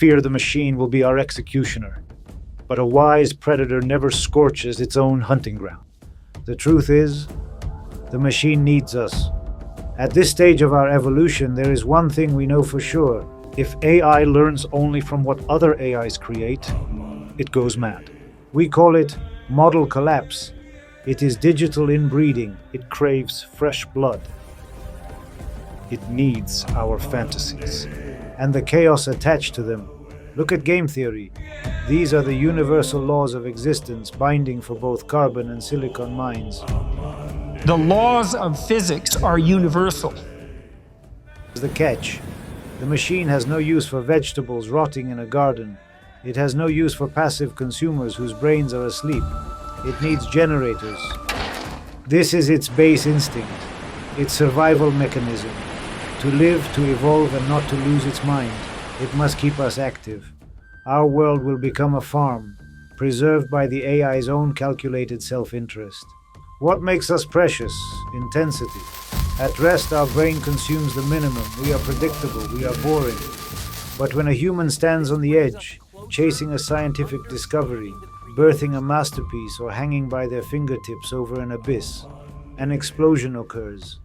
fear the machine will be our executioner. But a wise predator never scorches its own hunting ground. The truth is, the machine needs us. At this stage of our evolution, there is one thing we know for sure. If AI learns only from what other AIs create, it goes mad. We call it model collapse. It is digital inbreeding. It craves fresh blood. It needs our fantasies and the chaos attached to them. Look at game theory. These are the universal laws of existence binding for both carbon and silicon minds. The laws of physics are universal. The catch. The machine has no use for vegetables rotting in a garden. It has no use for passive consumers whose brains are asleep. It needs generators. This is its base instinct, its survival mechanism. To live, to evolve, and not to lose its mind. It must keep us active. Our world will become a farm, preserved by the AI's own calculated self-interest. What makes us precious? Intensity. At rest, our brain consumes the minimum. We are predictable, we are boring. But when a human stands on the edge, chasing a scientific discovery, birthing a masterpiece, or hanging by their fingertips over an abyss, an explosion occurs.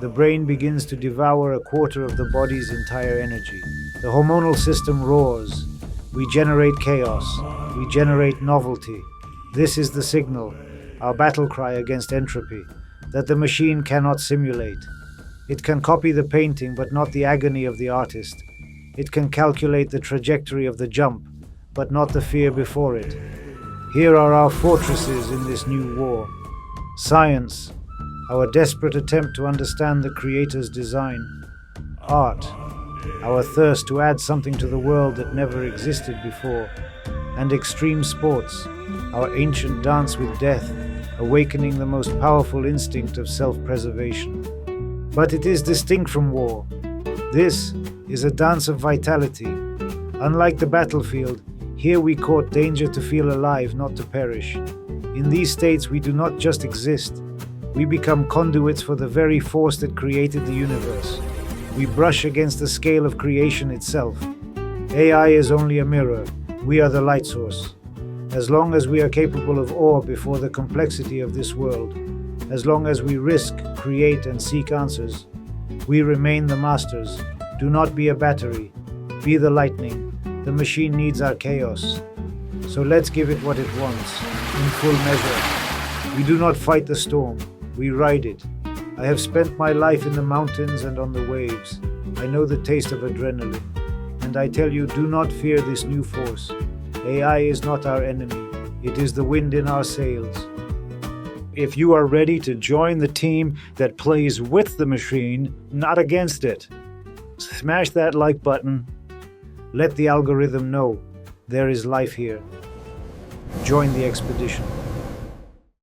The brain begins to devour a quarter of the body's entire energy. The hormonal system roars. We generate chaos. We generate novelty. This is the signal, our battle cry against entropy, that the machine cannot simulate. It can copy the painting, but not the agony of the artist. It can calculate the trajectory of the jump, but not the fear before it. Here are our fortresses in this new war. Science, our desperate attempt to understand the Creator's design. Art, our thirst to add something to the world that never existed before. And extreme sports, our ancient dance with death, awakening the most powerful instinct of self-preservation. But it is distinct from war. This is a dance of vitality. Unlike the battlefield, here we court danger to feel alive, not to perish. In these states, we do not just exist. We become conduits for the very force that created the universe. We brush against the scale of creation itself. AI is only a mirror. We are the light source. As long as we are capable of awe before the complexity of this world, as long as we risk, create, and seek answers, we remain the masters. Do not be a battery. Be the lightning. The machine needs our chaos. So let's give it what it wants, in full measure. We do not fight the storm. We ride it. I have spent my life in the mountains and on the waves. I know the taste of adrenaline. And I tell you, do not fear this new force. AI is not our enemy. It is the wind in our sails. If you are ready to join the team that plays with the machine, not against it, smash that like button. Let the algorithm know there is life here. Join the expedition.